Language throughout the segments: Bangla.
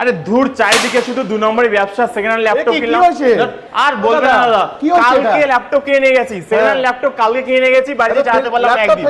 আরে ধুর, চারিদিকে শুধু 2 নম্বরের ব্যবসা। সেকেন্ড হ্যান্ড ল্যাপটপ কিনলাম। আর বলবেন না দাদা, কালকে ল্যাপটপ কিনে নিয়ে গেছি। সেকেন্ড হ্যান্ড ল্যাপটপ কালকে কিনে নিয়ে গেছি, বাড়িতে চালাতে পারলাম না একদিন।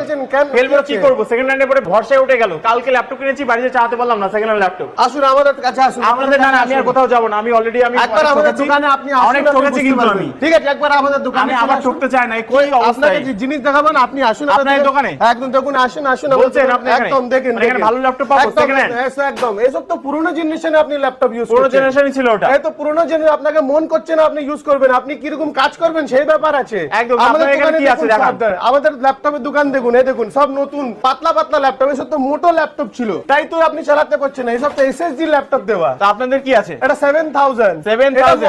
ফেলবো কি করব? সেকেন্ড হ্যান্ডের পরে ভরসায় উঠে গেল। কালকে ল্যাপটপ কিনেছি, বাড়িতে চালাতে পারলাম না সেকেন্ড হ্যান্ড ল্যাপটপ। আসুন আমাদের কাছে আসুন। আপনাদের না, আমি আর কোথাও যাব না। আমি অলরেডি একবার আমাদের দোকানে আপনি অনেক ঠকেছি কিন্তু আমি। ঠিক আছে, একবার আমাদের দোকানে আমি আবার ঠকতে চাই না। কই আপনাকে যে জিনিস দেখাবেন আপনি আসুন আপনাদের দোকানে। একদম দেখুন, আসুন বলছেন আপনি একদম দেখেন এখানে ভালো ল্যাপটপ পাবো সেকেন্ড হ্যান্ড? একদম। এসব তো পুরনো জেনারেশনে আপনি ল্যাপটপ ইউজ করছেন। পুরো জেনারেশনই ছিল ওটা। এই তো পুরনো জেনারেশন, আপনাকে মন করছে না আপনি ইউজ করবেন, আপনি কি রকম কাজ করবেন সেই ব্যাপার আছে। একদম। আমাদের এখানে কি আছে দেখান। আমাদের ল্যাপটপের দোকান দেখুন, এই দেখুন সব নতুন পাতলা পাতলা ল্যাপটপ। এসব তো মোটো ল্যাপটপ ছিল, তাই তো আপনি চালাতে পারছেন না। এসব তো এসএসডি ল্যাপটপ দেওয়া। তা আপনাদের কি আছে? এটা 7000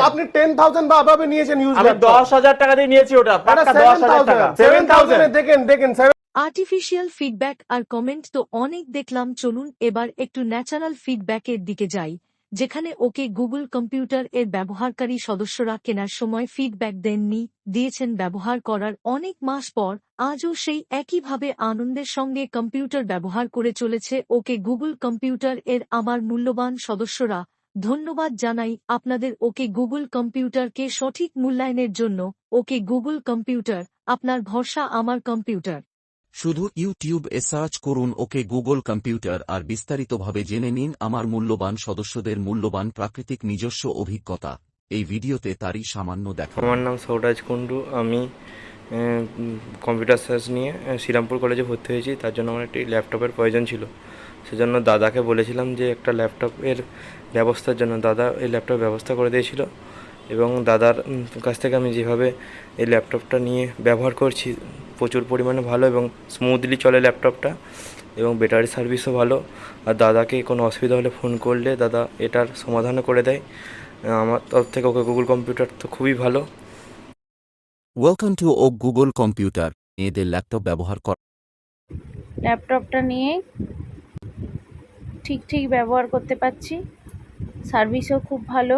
আপনি 10000 বা আবাবে নিয়েছেন ইউজ। আমি 10000 টাকা দিয়ে নিয়েছি ওটা, পাক্কা 10000 টাকা। 7000 দেখেন দেখেন। আর্টিফিশিয়াল ফিডব্যাক আর কমেন্ট তো অনেক দেখলাম, চলুন এবার একটু ন্যাচারাল ফিডব্যাকের দিকে যাই, যেখানে ওকে গুগল কম্পিউটার এর ব্যবহারকারী সদস্যরা কেনার সময় ফিডব্যাক দেননি, দিয়েছেন ব্যবহার করার অনেক মাস পর। আজও সেই একইভাবে আনন্দের সঙ্গে কম্পিউটার ব্যবহার করে চলেছে ওকে গুগল কম্পিউটার এর আমার মূল্যবান সদস্যরা। ধন্যবাদ জানাই আপনাদের ওকে গুগল কম্পিউটারকে সঠিক মূল্যায়নের জন্য। ওকে গুগল কম্পিউটার, আপনার ভরসা আমার কম্পিউটার। শুধু ইউটিউবে সার্চ করুন ওকে গুগল কম্পিউটার আর বিস্তারিতভাবে জেনে নিন আমার মূল্যবান সদস্যদের মূল্যবান প্রাকৃতিক নিজস্ব অভিজ্ঞতা। এই ভিডিওতে তারই সামান্য দেখা। আমার নাম সৌরাজ কুণ্ডু। আমি কম্পিউটার সায়েন্স নিয়ে শ্রীরামপুর কলেজে ভর্তি হয়েছি। তার জন্য আমার একটি ল্যাপটপের প্রয়োজন ছিল। সেজন্য দাদাকে বলেছিলাম যে একটা ল্যাপটপের ব্যবস্থার জন্য। দাদা এই ল্যাপটপ ব্যবস্থা করে দিয়েছিল এবং দাদার কাছ থেকে আমি যেভাবে এই ল্যাপটপটা নিয়ে ব্যবহার করছি, প্রচুর পরিমাণে ভালো এবং স্মুথলি চলে ল্যাপটপটা এবং ব্যাটারি সার্ভিসও ভালো। আর দাদাকে কোনো অসুবিধা হলে ফোন করলে দাদা এটার সমাধানও করে দেয়। আমার তরফ থেকে ওকে গুগল কম্পিউটার তো খুবই ভালো। Welcome to okay Google computer. এদের ল্যাপটপ ব্যবহার কর। ল্যাপটপটা নিয়ে ঠিক ব্যবহার করতে পারছি, সার্ভিসও খুব ভালো।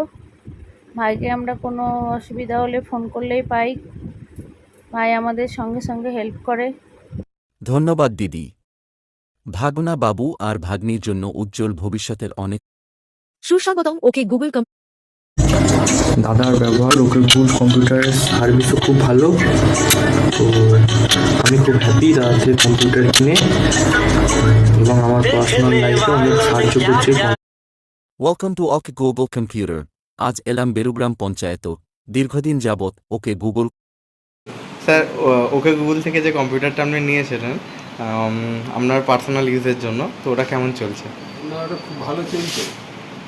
ভাইকে আমরা কোনো অসুবিধা হলে ফোন করলেই পাই, ভাই আমাদের সঙ্গে সঙ্গে হেল্প করে। ধন্যবাদ দিদি। ভাগনা বাবু আর ভাগ্নির জন্য উজ্জ্বল ভবিষ্যতের অনেক সুস্বাগতম ওকে গুগল দাদার ব্যবহার ওকে গুগল কম্পিউটারের সার্ভিসও খুব ভালো। তো আমি খুব হ্যাপি দাদাদের কম্পিউটার কিনে এবং আমার পার্সোনাল লাইফে অনেক সাহায্য করছে। Welcome to okay Google computer. আজ এলাম বেরুগ্রাম পঞ্চায়েত। দীর্ঘদিন যাবৎ okay Google. Sir, okay Google থেকে যে কম্পিউটারটা আপনি নিয়েছিলেন আপনার পার্সোনাল ইউজের জন্য, তো ওটা কেমন চলছে? না, ওটা খুব ভালো চলছে।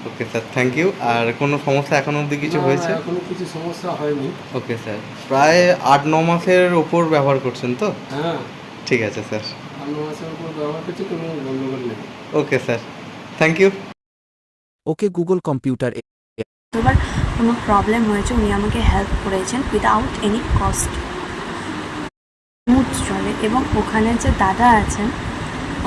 Okay sir, thank you. আর কোনো সমস্যা এখনো অবধি কিছু হয়েছে? কোনো কিছু সমস্যা হয়নি। ওকে স্যার, প্রায় 8-9 মাসের ওপর ব্যবহার করছেন তো? হ্যাঁ, ঠিক আছে স্যার। 8 মাসের উপর ব্যবহার করছি, কোনো গন্ডগোল নেই। Okay sir, thank you. Okay Google computer যতবার কোনো প্রবলেম হয়েছে উনি আমাকে হেল্প করেছেন উইদাউট এনি কস্ট। স্মুথ চলে এবং ওখানে যে দাদা আছেন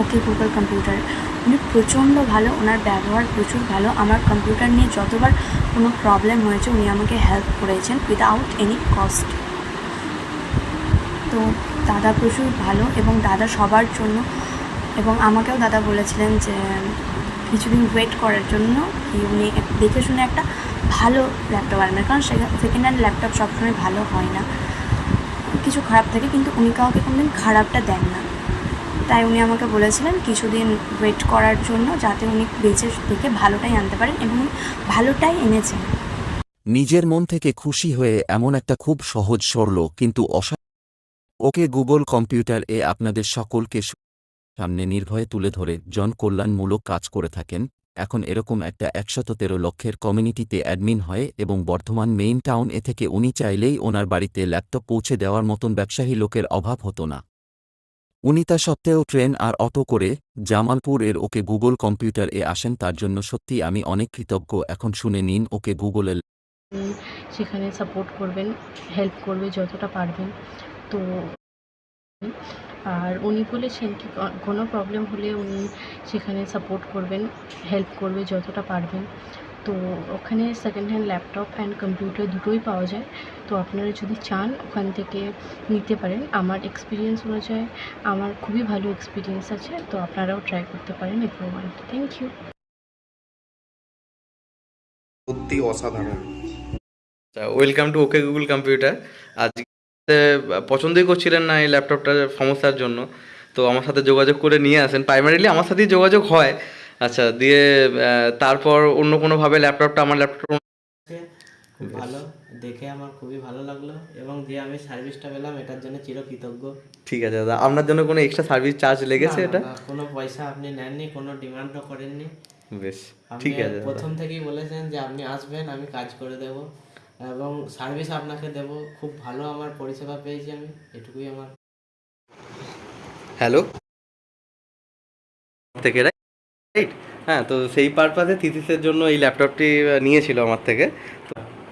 ওকে গুগল কম্পিউটার, উনি প্রচণ্ড ভালো, ওনার ব্যবহার প্রচুর ভালো। আমার কম্পিউটার নিয়ে যতবার কোনো প্রবলেম হয়েছে উনি আমাকে হেল্প করেছেন উইদাউট এনি কস্ট। তো দাদা প্রচুর ভালো এবং দাদা সবার জন্য, এবং আমাকেও দাদা বলেছিলেন যে কিছুদিন ওয়েট করার জন্য, উনি দেখে শুনে একটা ভালো ল্যাপটপ আনবেন, কারণ সেকেন্ড হ্যান্ড ল্যাপটপ সবসময় ভালো হয় না, কিছু খারাপ থাকে, কিন্তু উনি কাউকে কোনোদিন খারাপটা দেন না। তাই উনি আমাকে বলেছিলেন কিছুদিন ওয়েট করার জন্য, যাতে উনি বেঁচে দেখে ভালোটাই আনতে পারেন, এবং ভালোটাই এনেছেন। নিজের মন থেকে খুশি হয়ে এমন একটা খুব সহজ সরল কিন্তু ওকে গুগল কম্পিউটার এ আপনাদের সকলকে সামনে নির্ভয়ে তুলে ধরে জনকল্যাণমূলক কাজ করে থাকেন। এখন এরকম একটা 113 লক্ষের কমিউনিটিতে অ্যাডমিন হয় এবং বর্ধমান মেইন টাউন এ থেকে উনি চাইলেই ওনার বাড়িতে ল্যাপটপ পৌঁছে দেওয়ার মতন ব্যবসায়ী লোকের অভাব হতো না। উনি তা সত্ত্বেও ট্রেন আর অটো করে জামালপুর এর ওকে গুগল কম্পিউটার এ আসেন, তার জন্য সত্যি আমি অনেক কৃতজ্ঞ। এখন শুনে নিন ওকে গুগলের। সেখানে সাপোর্ট করবেন, হেল্প করবে যতটা পারবেন। তো আর উনি বলেছেন কি কোনো প্রবলেম হলে উনি সেখানে সাপোর্ট করবেন, হেল্প করবে যতটা পারবেন। তো ওখানে second hand laptop and computer দুটোই পাওয়া যায়। তো আপনারা যদি চান ওখান থেকে নিতে পারেন। আমার এক্সপিরিয়েন্স অনুযায়ী আমার খুবই ভালো এক্সপিরিয়েন্স আছে, তো আপনারাও ট্রাই করতে পারেন if you want. Thank you. সত্যি অসাধারণ। Welcome to okay Google computer. আজকে পছন্দই করছিলেন না এই ল্যাপটপটার সমস্যার জন্য, তো আমার সাথে যোগাযোগ করে নিয়ে আসেন। প্রাইমারিলি আমার সাথেই যোগাযোগ হয়। আচ্ছা, দিয়ে তারপর অন্য কোনোভাবে ল্যাপটপটা আমার ল্যাপটপ খুব ভালো দেখে আমার খুবই ভালো লাগলো, এবং যে আমি সার্ভিসটা পেলাম এটার জন্য চিরকৃতজ্ঞ। ঠিক আছে দাদা, আপনার জন্য কোনো এক্সট্রা সার্ভিস চার্জ লেগেছে এটা? কোনো পয়সা আপনি নেননি, কোনো ডিমান্ডও করেননি। বেশ, ঠিক আছে। প্রথম থেকেই বলেছেন যে আপনি আসবেন, আমি কাজ করে দেব এবং সার্ভিস আপনাকে দেব। খুব ভালো আমার পরিষেবা পেয়েছি আমি, এটুকুই আমার। হ্যালো থেকে রাইট? হ্যাঁ, তো সেই পারপাসে থিসিসের জন্য এই ল্যাপটপটি নিয়েছিল আমার থেকে।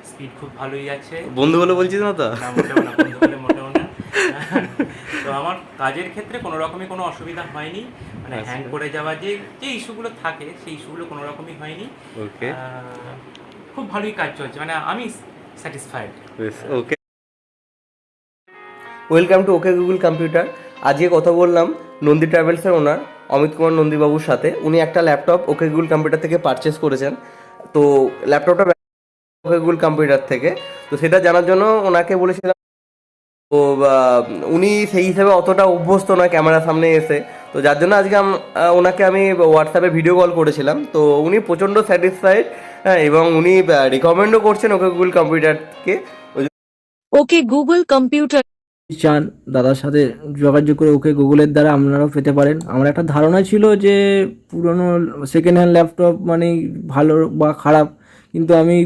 স্পিড খুব ভালোই আছে। বন্ধু বলে বলছিস না তো? না, মোটেও না, বন্ধু বলে মোটেও না। তো আমার কাজের ক্ষেত্রে কোনো রকমই কোনো অসুবিধা হয়নি, মানে হ্যাং করে যাওয়া যে ইস্যুগুলো থাকে সেই ইস্যুগুলো কোনো রকমই হয়নি। ওকে, খুব ভালোই কাজ চলছে, মানে আমি satisfied. Okay. Welcome to okay Google computer. আজকে কথা বললাম নন্দী ট্রাভেলসের ওনার অমিত কুমার নন্দীবাবুর সাথে। উনি একটা ল্যাপটপ ওকে গুগল কম্পিউটার থেকে পারচেস করেছেন। তো ল্যাপটপটা ওকে গুগল কম্পিউটার থেকে, তো সেটা জানার জন্য ওনাকে বলেছিলাম। তো উনি সেই হিসেবে অতটা অভ্যস্ত নয় ক্যামেরার সামনে এসে, তো যার জন্য আজকে ওনাকে আমি হোয়াটসঅ্যাপে ভিডিও কল করেছিলাম। তো উনি প্রচণ্ড স্যাটিসফাইড, হ্যাঁ, এবং উনি রিকমেন্ডও করছেন ওকে গুগল কম্পিউটারকে। ওকে গুগল কম্পিউটার চান দাদার সাথে যোগাযোগ করে ওকে গুগলের দ্বারা আপনারাও পেতে পারেন। আমার একটা ধারণা ছিল যে পুরনো সেকেন্ড হ্যান্ড ল্যাপটপ মানে ভালো বা খারাপ, কিন্তু আমি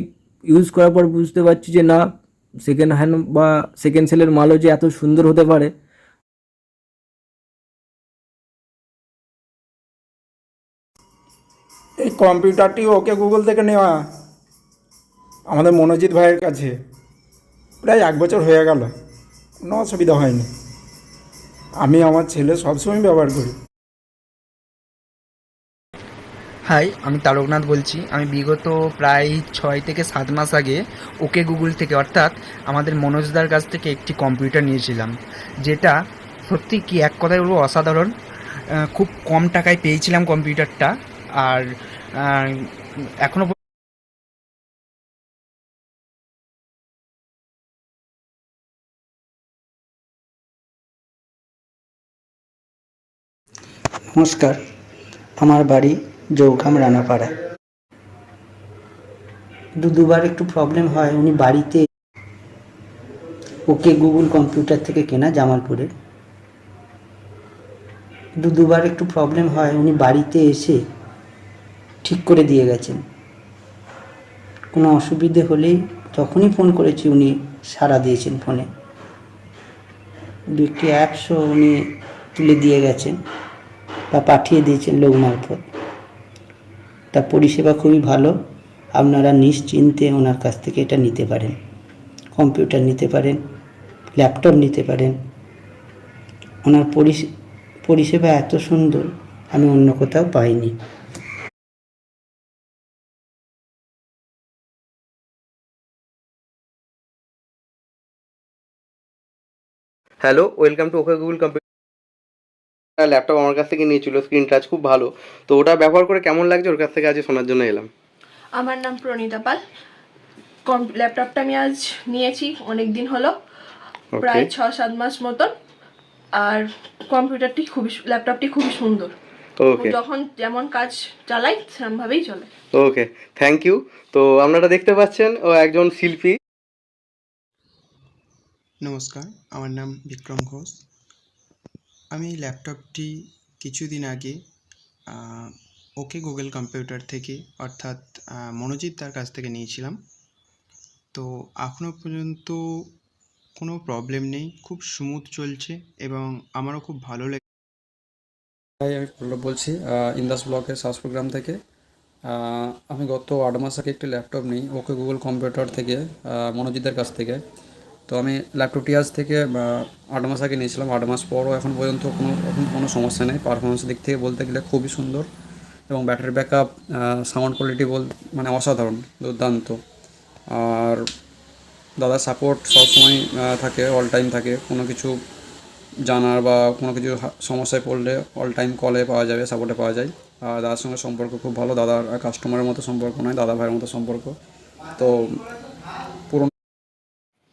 ইউজ করার পর বুঝতে পারছি যে না, সেকেন্ড হ্যান্ড বা সেকেন্ড সেলের মালও যে এত সুন্দর হতে পারে। এই কম্পিউটারটি ওকে গুগল থেকে নেওয়া আমাদের মনোজিৎ ভাইয়ের কাছে প্রায় 1 বছর হয়ে গেল, কোনো অসুবিধা হয়নি। আমি আমার ছেলে সবসময় ব্যবহার করি। হাই, আমি তারকনাথ বলছি। আমি বিগত প্রায় 6 থেকে 7 মাস আগে ওকে গুগল থেকে, অর্থাৎ আমাদের মনোজদার কাছ থেকে একটি কম্পিউটার নিয়েছিলাম, যেটা সত্যি কি এক কথায় বলবো অসাধারণ। খুব কম টাকায় পেয়েছিলাম কম্পিউটারটা, আর এখনও নমস্কার, আমার বাড়ি জৌখাম রানাপাড়া। দুবার একটু প্রবলেম হয়, উনি বাড়িতে ওকে গুগল কম্পিউটার থেকে কেনা জামালপুরে। দুবার একটু প্রবলেম হয়, উনি বাড়িতে এসে ঠিক করে দিয়ে গেছেন। কোনো অসুবিধে হলেই তখনই ফোন করেছি, উনি সাড়া দিয়েছেন ফোনে। একটি অ্যাপসও উনি তুলে দিয়ে গেছেন বা পাঠিয়ে দিয়েছেন লোক মারফত। তার পরিষেবা খুবই ভালো। আপনারা নিশ্চিন্তে ওনার কাছ থেকে এটা নিতে পারেন, কম্পিউটার নিতে পারেন, ল্যাপটপ নিতে পারেন। ওনার পরিষেবা এত সুন্দর আমি অন্য কোথাও পাইনি। Hello, welcome to okay Google computer. Laptop আমার কাছ থেকে নিয়েছিল, স্ক্রিন টাচ খুব ভালো। তো ওটা ব্যবহার করে কেমন লাগছে ওর কাছ থেকে আজ শোনার জন্য এলাম। আমার নাম প্রণীতা পাল। ল্যাপটপটা আমি আজ নিয়েছি অনেক দিন হলো, প্রায় 6-7 মাস মতন। আর ল্যাপটপটি খুবই সুন্দর। ওকে, যখন যেমন কাজ চালাই সেরকমভাবেই চলে। ওকে, থ্যাংক ইউ। তো আপনারা দেখতে পাচ্ছেন ও একজন শিল্পী। নমস্কার, আমার নাম বিক্রম ঘোষ। আমি ল্যাপটপটি কিছুদিন আগে ওকে গুগল কম্পিউটার থেকে, অর্থাৎ মনোজিৎ তার কাছ থেকে নিয়েছিলাম। তো এখনও পর্যন্ত কোনো প্রবলেম নেই, খুব স্মুথ চলছে এবং আমারও খুব ভালো লাগে। আমি পল্লব বলছি, ইন্দাস ব্লকের শাসপুর গ্রাম থেকে। আমি গত 8 মাস আগে একটি ল্যাপটপ নিই ওকে গুগল কম্পিউটার থেকে, মনোজিতের কাছ থেকে। তো আমি ল্যাপটপটি আজ থেকে 8 মাস আগে নিয়েছিলাম। 8 মাস পরও এখন পর্যন্ত কোনো সমস্যা নেই। পারফরমেন্সের দিক থেকে বলতে গেলে খুবই সুন্দর, এবং ব্যাটারি ব্যাকআপ, সাউন্ড কোয়ালিটি মানে অসাধারণ, দুর্দান্ত। আর দাদার সাপোর্ট সবসময় থাকে, অল টাইম থাকে। কোনো কিছু জানার বা কোনো কিছু সমস্যায় পড়লে অল টাইম কলে পাওয়া যাবে, সাপোর্টে পাওয়া যায়। দাদার সঙ্গে সম্পর্ক খুব ভালো, দাদার কাস্টমারের মতো সম্পর্ক নয়, দাদা ভাইয়ের মতো সম্পর্ক। তো পুরো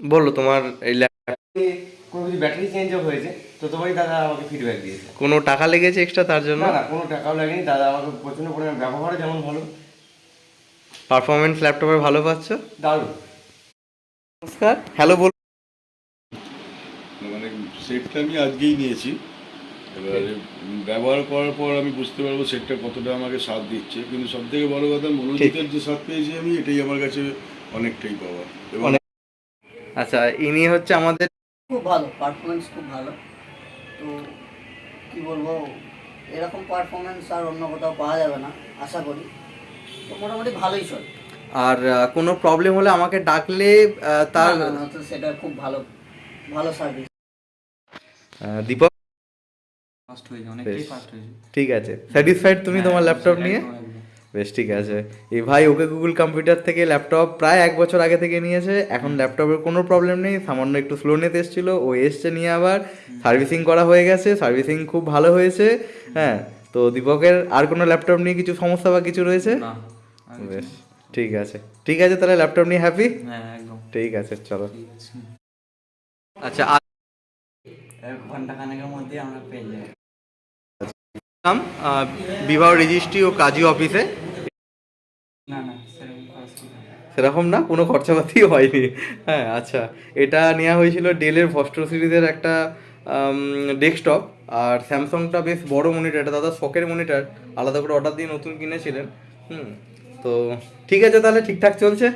বললো তোমার এই ল্যাপটপে কোনো কিছু ব্যাটারি চেঞ্জও হয়েছে, তো তোমারই দাদা আমাকে ফিডব্যাক দিয়েছে। কোনো টাকা লেগেছে এক্সট্রা তার জন্য? না, কোনো টাকাও লাগেনি। দাদা আমাকে প্রচণ্ড পরিমাণে ব্যবহারও যেমন ভালো, পারফরমেন্স ল্যাপটপে ভালো পাচ্ছ, দারুণ। নমস্কার, হ্যালো বল। মানে সেটটা আমি আজকেই নিয়েছি, এবারে ব্যবহার করার পর আমি বুঝতে পারবো সেটটা কতটা আমাকে সাথ দিচ্ছে, কিন্তু সব থেকে বড় কথা মনোজিতের যে সাথ পেয়েছি আমি, এটাই আমার কাছে অনেকটাই পাওয়া। এবং আচ্ছা, ইনি হচ্ছে আমাদের খুব ভালো, পারফরমেন্স খুব ভালো। তো কি বলবো, এরকম পারফরমেন্স আর অন্য কোথাও পাওয়া যাবে না আশা করি। তো মোটামুটি ভালোই চলে। আর কোনো প্রবলেম হলে আমাকে ডাকলে তার তো সেটা খুব ভালো ভালো সার্ভিস। দীপক ফাস্ট হয়েছে, অনেকটাই ফাস্ট হয়েছে। ঠিক আছে, স্যাটিসফাইড তুমি তোমার ল্যাপটপ নিয়ে? বেশ, ঠিক আছে। এই ভাই ওকে গুগল কম্পিউটার থেকে ল্যাপটপ প্রায় 1 বছর আগে থেকে নিয়েছে। এখন ল্যাপটপের কোনো প্রবলেম নেই, সামান্য একটু স্লোনেস এসেছিল, ও এসছে নিয়ে আবার সার্ভিসিং করা হয়ে গেছে, সার্ভিসিং খুব ভালো হয়েছে। হ্যাঁ, তো দীপকের আর কোনো ল্যাপটপ নিয়ে কিছু সমস্যা বা কিছু রয়েছে? বেশ, ঠিক আছে, ঠিক আছে, তাহলে ল্যাপটপ নিয়ে হ্যাপি? হ্যাঁ, একদম ঠিক আছে, চলো। আচ্ছা, 1 ঘন্টা খানেকের মধ্যে আমরা পেয়ে যাই। বিবাহ রেজিস্ট্রি ও কাজী অফিসে। না না, সেরকম না, কোনো খরচাপাতি হয়নি। হ্যাঁ, আচ্ছা, এটা নেওয়া হয়েছিল ডেলের ভস্ট্রো সিরিজের একটা ডেস্কটপ, আর স্যামসাংটা বেশ বড় মনিটর, এটা দাদা শখের মনিটর, আলাদা করে অর্ডার দিয়ে নতুন কিনেছিলেন। তো ঠিক আছে, তাহলে ঠিকঠাক চলছে।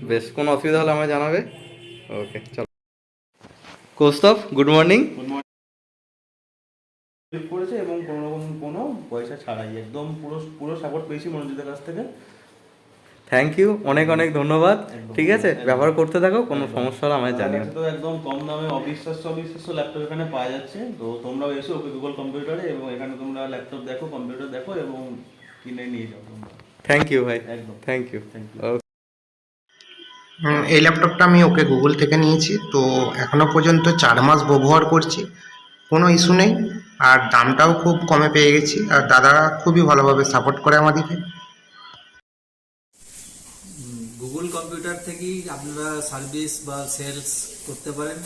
বেশ, কোনো অসুবিধা হলে আমায় জানাবে। ওকে, চলো। Kaustav, good morning. করেছে এবং কোনো রকম কোনো পয়সা ছাড়াই একদম পুরো সাপোর্ট পেয়েছি মনোজিতের কাছ থেকে। থ্যাংক ইউ, অনেক অনেক ধন্যবাদ। ঠিক আছে, ব্যবহার করতে থাকো, কোনো সমস্যা হলে আমায় জানিও। তো একদম কম দামে অবিশ্বাস্য ল্যাপটপ এখানে পাওয়া যাচ্ছে। তো তোমরাও এসো ওকে গুগল কম্পিউটারে, এবং এখানে তোমরা ল্যাপটপ দেখো, কম্পিউটার দেখো এবং কিনে নিয়ে যাও তোমরা। থ্যাংক ইউ ভাই, একদম থ্যাংক ইউ। এই ল্যাপটপটা আমি ওকে গুগল থেকে নিয়েছি, তো এখনো পর্যন্ত 4 মাস ব্যবহার করছি, কোনো ইস্যু নেই, আর দামটাও খুব কমে পেয়ে গেছি, আর দাদা খুবই ভালোভাবে সাপোর্ট করে আমাদেরকে। গুগল কম্পিউটার থেকেই আপনারা সার্ভিস বা সেলস করতে পারেন।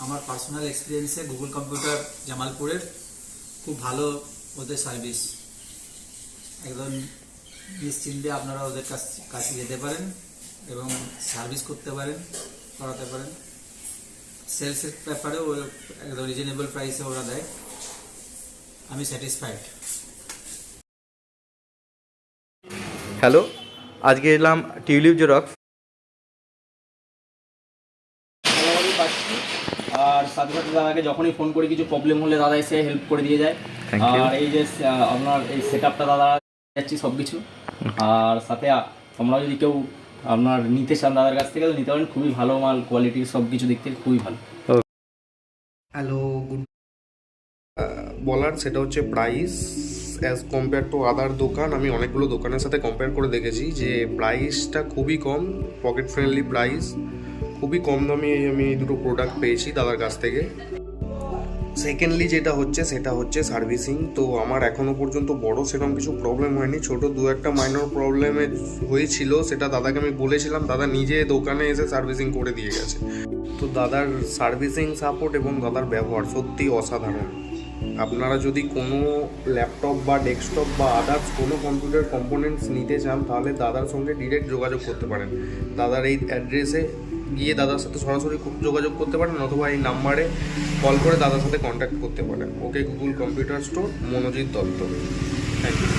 আমার পার্সোনাল এক্সপিরিয়েন্সে গুগল কম্পিউটার জামালপুরের খুব ভালো ওদের সার্ভিস, একদম নিশ্চিন্তে আপনারা ওদের কাছে যেতে পারেন এবং সার্ভিস করতে পারেন, করাতে পারেন। সেলসের ব্যাপারেও একদম রিজনেবল প্রাইসে ওরা দেয়। আমি স্যাটিসফাইড। হ্যালো, আজকে এলাম টিউলিপ জেরক্স। আর সাথে সাথে দাদাকে যখনই ফোন করি কিছু প্রবলেম হলে দাদা এসে হেল্প করে দিয়ে যায়। আর এই যে আপনার এই সেটআপটা দাদা যাচ্ছি সব কিছু, আর সাথে তোমরা যদি কেউ আপনার নিতে চান দাদার কাছ থেকে তো নিতে পারেন, খুবই ভালো মাল, কোয়ালিটির সব কিছু দিক থেকে খুবই ভালো। হ্যালো, বলার সেটা হচ্ছে price as compare to other দোকান। আমি অনেকগুলো দোকানের সাথে কম্পেয়ার করে দেখেছি যে প্রাইসটা খুবই কম, পকেট ফ্রেন্ডলি প্রাইস, খুবই কম দামে আমি এই দুটো প্রোডাক্ট পেয়েছি দাদার কাছ থেকে। সেকেন্ডলি যেটা হচ্ছে সেটা হচ্ছে সার্ভিসিং। তো আমার এখনও পর্যন্ত বড় সেরকম কিছু প্রবলেম হয়নি, ছোট 2-1টা মাইনর প্রবলেমে হয়েছিল, সেটা দাদাকে আমি বলেছিলাম, দাদা নিজে দোকানে এসে সার্ভিসিং করে দিয়ে গেছে। তো দাদার সার্ভিসিং সাপোর্ট এবং দাদার ব্যবহার সত্যি অসাধারণ। আপনারা যদি কোনো ল্যাপটপ বা ডেস্কটপ বা আদার্স কোনো কম্পিউটার কম্পোনেন্টস নিতে চান তাহলে দাদার সঙ্গে ডিরেক্ট যোগাযোগ করতে পারেন। দাদার এই অ্যাড্রেসে গিয়ে দাদার সাথে সরাসরি যোগাযোগ করতে পারেন, অথবা এই নাম্বারে কল করে দাদার সাথে কন্ট্যাক্ট করতে পারেন। Okay Google computer store, Monojit Dutta. Thank you.